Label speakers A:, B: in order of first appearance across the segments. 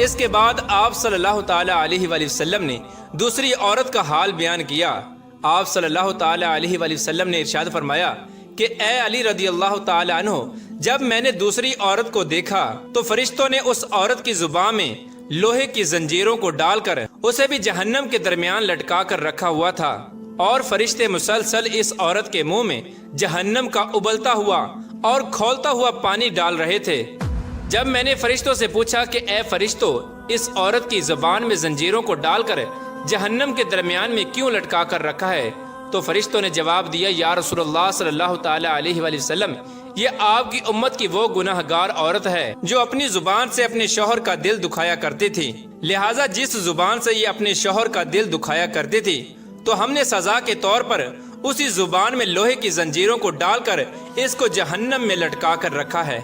A: اس کے بعد آپ صلی اللہ تعالی علیہ وآلہ وسلم نے دوسری عورت کا حال بیان کیا۔ آپ صلی اللہ تعالی علیہ وآلہ وسلم نے ارشاد فرمایا کہ اے علی رضی اللہ تعالی عنہ، جب میں نے دوسری عورت کو دیکھا تو فرشتوں نے اس عورت کی زبان میں لوہے کی زنجیروں کو ڈال کر اسے بھی جہنم کے درمیان لٹکا کر رکھا ہوا تھا، اور فرشتے مسلسل اس عورت کے منہ میں جہنم کا ابلتا ہوا اور کھولتا ہوا پانی ڈال رہے تھے۔ جب میں نے فرشتوں سے پوچھا کہ اے فرشتوں، اس عورت کی زبان میں زنجیروں کو ڈال کر جہنم کے درمیان میں کیوں لٹکا کر رکھا ہے، تو فرشتوں نے جواب دیا، یا رسول اللہ صلی اللہ تعالی علیہ وآلہ وسلم، یہ آپ کی امت کی وہ گناہ گار عورت ہے جو اپنی زبان سے اپنے شوہر کا دل دکھایا کرتی تھی، لہٰذا جس زبان سے یہ اپنے شوہر کا دل دکھایا کرتی تھی تو ہم نے سزا کے طور پر اسی زبان میں لوہے کی زنجیروں کو ڈال کر اس کو جہنم میں لٹکا کر رکھا ہے۔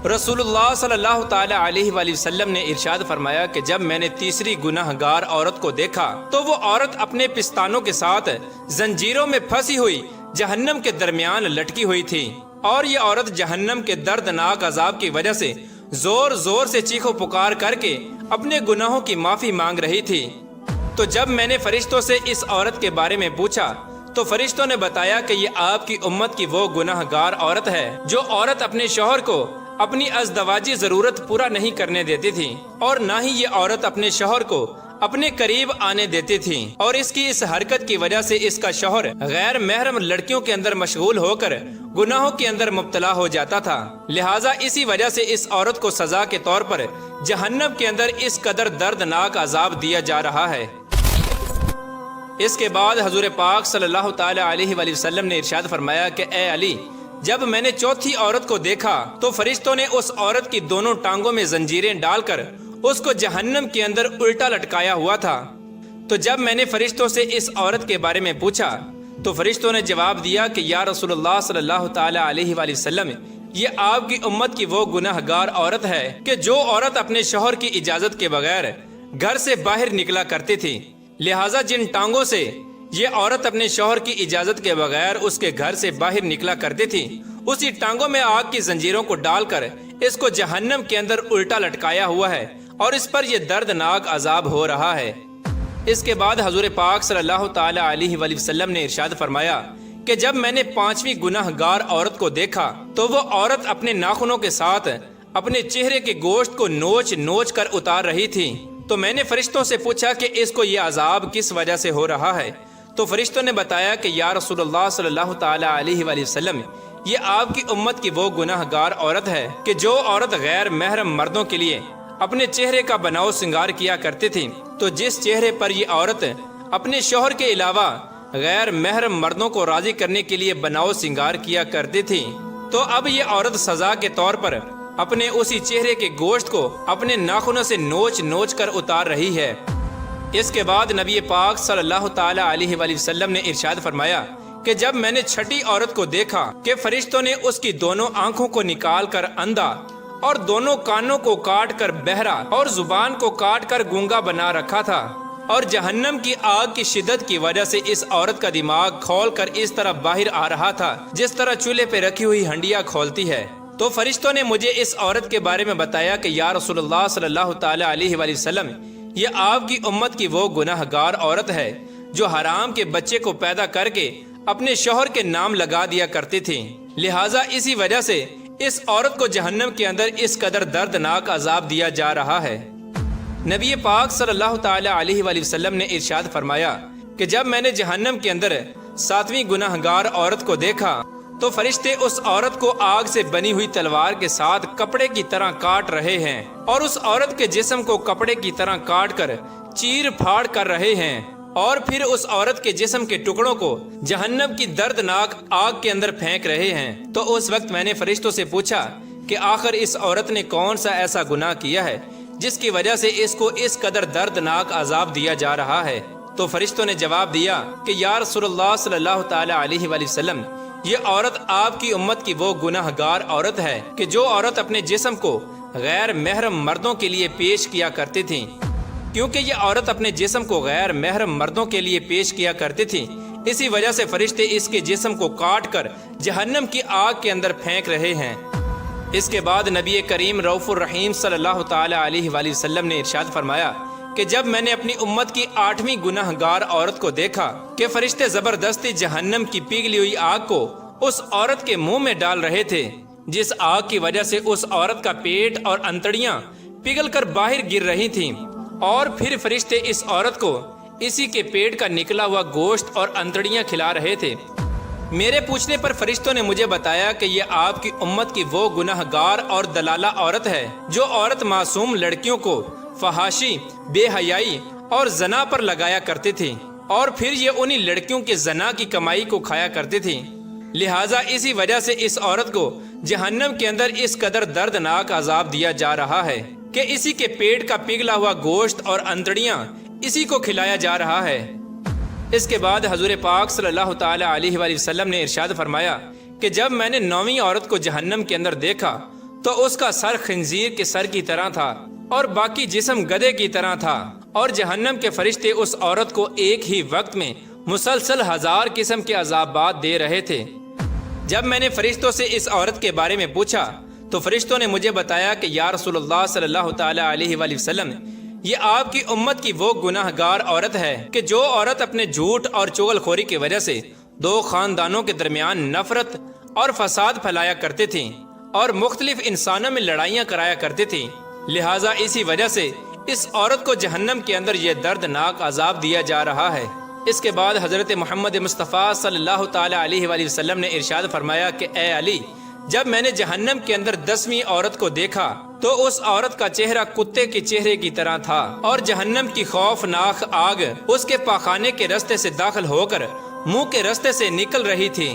A: رسول اللہ صلی اللہ تعالی علیہ وآلہ وسلم نے ارشاد فرمایا کہ جب میں نے تیسری گناہ گار عورت کو دیکھا تو وہ عورت اپنے پستانوں کے ساتھ زنجیروں میں پھنسی ہوئی جہنم کے درمیان لٹکی ہوئی تھی، اور یہ عورت جہنم کے دردناک عذاب کی وجہ سے زور زور سے چیخو پکار کر کے اپنے گناہوں کی معافی مانگ رہی تھی۔ تو جب میں نے فرشتوں سے اس عورت کے بارے میں پوچھا تو فرشتوں نے بتایا کہ یہ آپ کی امت کی وہ گناہ گار عورت ہے جو عورت اپنے شوہر کو اپنی ازدواجی ضرورت پورا نہیں کرنے دیتی تھی، اور نہ ہی یہ عورت اپنے شوہر کو اپنے قریب آنے دیتی تھی، اور اس کی اس حرکت کی وجہ سے اس کا شوہر غیر محرم لڑکیوں کے اندر مشغول ہو کر گناہوں کے اندر مبتلا ہو جاتا تھا، لہٰذا اسی وجہ سے اس عورت کو سزا کے طور پر جہنم کے اندر اس قدر دردناک عذاب دیا جا رہا ہے۔ اس کے بعد حضور پاک صلی اللہ تعالی علیہ وآلہ وسلم نے ارشاد فرمایا کہ اے علی، جب میں نے چوتھی عورت کو دیکھا تو فرشتوں نے اس عورت کی دونوں ٹانگوں میں زنجیریں ڈال کر اس کو جہنم کے اندر الٹا لٹکایا ہوا تھا۔ تو جب میں نے فرشتوں سے اس عورت کے بارے میں پوچھا تو فرشتوں نے جواب دیا کہ یا رسول اللہ صلی اللہ تعالی علیہ وآلہ وسلم، یہ آپ کی امت کی وہ گناہ گار عورت ہے کہ جو عورت اپنے شوہر کی اجازت کے بغیر گھر سے باہر نکلا کرتی تھی، لہٰذا جن ٹانگوں سے یہ عورت اپنے شوہر کی اجازت کے بغیر اس کے گھر سے باہر نکلا کرتی تھی، اسی ٹانگوں میں آگ کی زنجیروں کو ڈال کر اس کو جہنم کے اندر الٹا لٹکایا ہوا ہے، اور اس پر یہ دردناک عذاب ہو رہا ہے۔ اس کے بعد حضور پاک صلی اللہ تعالی علیہ وآلہ وسلم نے ارشاد فرمایا کہ جب میں نے پانچویں گناہ گار عورت کو دیکھا تو وہ عورت اپنے ناخنوں کے ساتھ اپنے چہرے کے گوشت کو نوچ نوچ کر اتار رہی تھی۔ تو میں نے فرشتوں سے پوچھا کہ اس کو یہ عذاب کس وجہ سے ہو رہا ہے، تو فرشتوں نے بتایا کہ یا رسول اللہ صلی اللہ تعالی علیہ وآلہ وسلم، یہ آپ کی امت کی وہ گناہ گار عورت ہے کہ جو عورت غیر محرم مردوں کے لیے اپنے چہرے کا بناؤ سنگار کیا کرتی تھی، تو جس چہرے پر یہ عورت اپنے شوہر کے علاوہ غیر محرم مردوں کو راضی کرنے کے لیے بناؤ سنگار کیا کرتی تھی، تو اب یہ عورت سزا کے طور پر اپنے اسی چہرے کے گوشت کو اپنے ناخنوں سے نوچ نوچ کر اتار رہی ہے۔ اس کے بعد نبی پاک صلی اللہ تعالی علیہ وآلہ وسلم نے ارشاد فرمایا کہ جب میں نے چھٹی عورت کو دیکھا کہ فرشتوں نے اس کی دونوں آنکھوں کو نکال کر اندھا اور دونوں کانوں کو کاٹ کر بہرا اور زبان کو کاٹ کر گونگا بنا رکھا تھا، اور جہنم کی آگ کی شدت کی وجہ سے اس عورت کا دماغ کھول کر اس طرح باہر آ رہا تھا جس طرح چولہے پہ رکھی ہوئی ہنڈیا کھولتی ہے، تو فرشتوں نے مجھے اس عورت کے بارے میں بتایا کہ یا رسول اللہ صلی اللہ تعالی علیہ وآلہ وسلم، یہ آپ کی امت کی وہ گناہ گار عورت ہے جو حرام کے بچے کو پیدا کر کے اپنے شوہر کے نام لگا دیا کرتی تھی، لہٰذا اسی وجہ سے اس عورت کو جہنم کے اندر اس قدر دردناک عذاب دیا جا رہا ہے۔ نبی پاک صلی اللہ تعالی علیہ وآلہ وسلم نے ارشاد فرمایا کہ جب میں نے جہنم کے اندر ساتویں گناہ گار عورت کو دیکھا تو فرشتے اس عورت کو آگ سے بنی ہوئی تلوار کے ساتھ کپڑے کی طرح کاٹ رہے ہیں، اور اس عورت کے جسم کو کپڑے کی طرح کاٹ کر چیر پھاڑ کر رہے ہیں، اور پھر اس عورت کے جسم کے ٹکڑوں کو جہنم کی دردناک آگ کے اندر پھینک رہے ہیں۔ تو اس وقت میں نے فرشتوں سے پوچھا کہ آخر اس عورت نے کون سا ایسا گناہ کیا ہے جس کی وجہ سے اس کو اس قدر دردناک عذاب دیا جا رہا ہے، تو فرشتوں نے جواب دیا کہ یا رسول اللہ صلی اللہ تعالی علیہ وآلہ وسلم، یہ عورت آپ کی امت کی وہ گناہ گار عورت ہے کہ جو عورت اپنے جسم کو غیر محرم مردوں کے لیے پیش کیا کرتی تھی، کیونکہ یہ عورت اپنے جسم کو غیر محرم مردوں کے لیے پیش کیا کرتی تھی، اسی وجہ سے فرشتے اس کے جسم کو کاٹ کر جہنم کی آگ کے اندر پھینک رہے ہیں۔ اس کے بعد نبی کریم رؤوف الرحیم صلی اللہ تعالی علیہ وآلہ وسلم نے ارشاد فرمایا کہ جب میں نے اپنی امت کی 8ویں گناہ گار عورت کو دیکھا کہ فرشتے زبردستی جہنم کی پگھلی ہوئی آگ کو اس عورت کے منہ میں ڈال رہے تھے، جس آگ کی وجہ سے اس عورت کا پیٹ اور انتڑیاں پگھل کر باہر گر رہی تھیں، اور پھر فرشتے اس عورت کو اسی کے پیٹ کا نکلا ہوا گوشت اور انتڑیاں کھلا رہے تھے۔ میرے پوچھنے پر فرشتوں نے مجھے بتایا کہ یہ آپ کی امت کی وہ گناہ گار اور دلالہ عورت ہے جو عورت معصوم لڑکیوں کو فحاشی، بے حیائی اور زنا پر لگایا کرتی تھی، اور پھر یہ انہی لڑکیوں کے زنا کی کمائی کو کھایا کرتی تھی۔ لہٰذا اسی وجہ سے اس عورت کو جہنم کے اندر اس قدر دردناک عذاب دیا جا رہا ہے کہ اسی کے پیٹ کا پگھلا ہوا گوشت اور انتڑیاں اسی کو کھلایا جا رہا ہے۔ اس کے بعد حضور پاک صلی اللہ تعالی علیہ وآلہ وسلم نے ارشاد فرمایا کہ جب میں نے 9ویں عورت کو جہنم کے اندر دیکھا تو اس کا سر خنزیر کے سر کی طرح تھا اور باقی جسم گدھے کی طرح تھا، اور جہنم کے فرشتے اس عورت کو ایک ہی وقت میں مسلسل 1000 قسم کے عذابات دے رہے تھے۔ جب میں نے فرشتوں سے اس عورت کے بارے میں پوچھا تو فرشتوں نے مجھے بتایا کہ یا رسول اللہ صلی اللہ تعالی علیہ وآلہ وسلم، یہ آپ کی امت کی وہ گناہ گار عورت ہے کہ جو عورت اپنے جھوٹ اور چغل خوری کی وجہ سے 2 خاندانوں کے درمیان نفرت اور فساد پھیلایا کرتے تھیں اور مختلف انسانوں میں لڑائیاں کرایا کرتے تھیں، لہٰذا اسی وجہ سے اس عورت کو جہنم کے اندر یہ دردناک عذاب دیا جا رہا ہے۔ اس کے بعد حضرت محمد مصطفیٰ صلی اللہ تعالی علیہ وآلہ وسلم نے ارشاد فرمایا کہ اے علی، جب میں نے جہنم کے اندر 10ویں عورت کو دیکھا تو اس عورت کا چہرہ کتے کے چہرے کی طرح تھا، اور جہنم کی خوفناک آگ اس کے پاخانے کے راستے سے داخل ہو کر منہ کے راستے سے نکل رہی تھی۔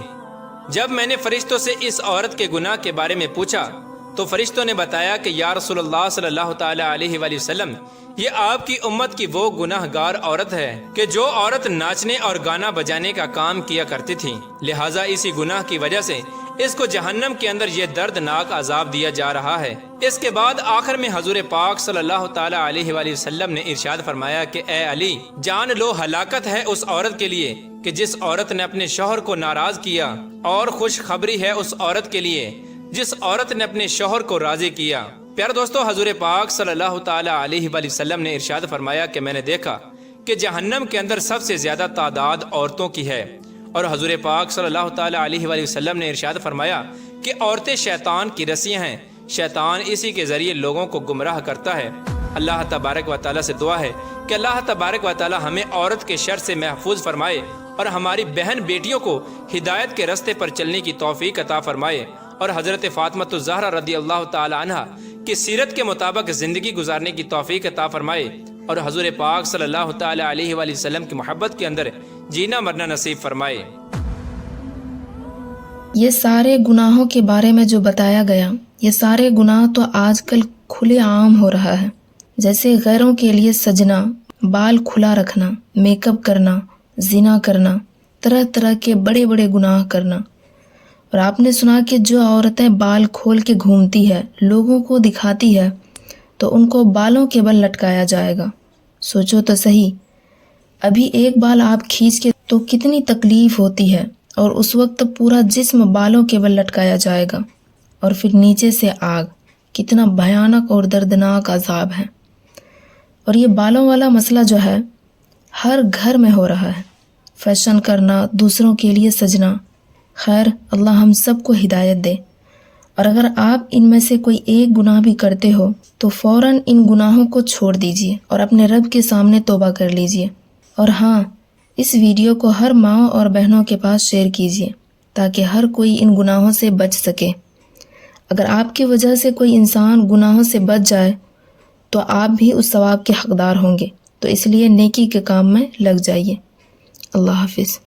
A: جب میں نے فرشتوں سے اس عورت کے گناہ کے بارے میں پوچھا تو فرشتوں نے بتایا کہ یا رسول اللہ صلی اللہ تعالی علیہ وآلہ وسلم، یہ آپ کی امت کی وہ گناہ گار عورت ہے کہ جو عورت ناچنے اور گانا بجانے کا کام کیا کرتی تھی، لہٰذا اسی گناہ کی وجہ سے اس کو جہنم کے اندر یہ دردناک عذاب دیا جا رہا ہے۔ اس کے بعد آخر میں حضور پاک صلی اللہ تعالی علیہ وآلہ وسلم نے ارشاد فرمایا کہ اے علی، جان لو ہلاکت ہے اس عورت کے لیے کہ جس عورت نے اپنے شوہر کو ناراض کیا، اور خوشخبری ہے اس عورت کے لیے جس عورت نے اپنے شوہر کو راضی کیا۔ پیارے دوستو، حضور پاک صلی اللہ تعالی علیہ وآلہ وسلم نے ارشاد فرمایا کہ میں نے دیکھا کہ جہنم کے اندر سب سے زیادہ تعداد عورتوں کی ہے، اور حضور پاک صلی اللہ تعالی علیہ وآلہ وسلم نے ارشاد فرمایا کہ عورتیں شیطان کی رسیاں ہیں، شیطان اسی کے ذریعے لوگوں کو گمراہ کرتا ہے۔ اللہ تبارک و تعالیٰ سے دعا ہے کہ اللہ تبارک و تعالیٰ ہمیں عورت کے شر سے محفوظ فرمائے اور ہماری بہن بیٹیوں کو ہدایت کے راستے پر چلنے کی توفیق عطا فرمائے، اور حضرت فاطمہ الزہرا رضی اللہ تعالی عنہ کی سیرت کے مطابق زندگی گزارنے کی توفیق عطا فرمائے، اور حضور پاک صلی اللہ تعالی علیہ وآلہ وسلم کی محبت کے اندر جینا مرنا نصیب فرمائے۔
B: یہ سارے گناہوں کے بارے میں جو بتایا گیا، یہ سارے گناہ تو آج کل کھلے عام ہو رہا ہے، جیسے غیروں کے لیے سجنا، بال کھلا رکھنا، میک اپ کرنا، زنا کرنا، طرح طرح کے بڑے بڑے گناہ کرنا۔ اور آپ نے سنا کہ جو عورتیں بال کھول کے گھومتی ہے، لوگوں کو دکھاتی ہے، تو ان کو بالوں کے بل لٹکایا جائے گا۔ سوچو تو صحیح، ابھی ایک بال آپ کھینچ کے تو کتنی تکلیف ہوتی ہے، اور اس وقت پورا جسم بالوں کے بل لٹکایا جائے گا، اور پھر نیچے سے آگ، کتنا بھیانک اور دردناک عذاب ہے۔ اور یہ بالوں والا مسئلہ جو ہے ہر گھر میں ہو رہا ہے، فیشن کرنا، دوسروں کے لیے سجنا۔ خیر، اللہ ہم سب کو ہدایت دے۔ اور اگر آپ ان میں سے کوئی ایک گناہ بھی کرتے ہو تو فوراً ان گناہوں کو چھوڑ دیجئے اور اپنے رب کے سامنے توبہ کر لیجئے۔ اور ہاں، اس ویڈیو کو ہر ماں اور بہنوں کے پاس شیئر کیجئے تاکہ ہر کوئی ان گناہوں سے بچ سکے۔ اگر آپ کی وجہ سے کوئی انسان گناہوں سے بچ جائے تو آپ بھی اس ثواب کے حقدار ہوں گے، تو اس لیے نیکی کے کام میں لگ جائیے۔ اللہ حافظ۔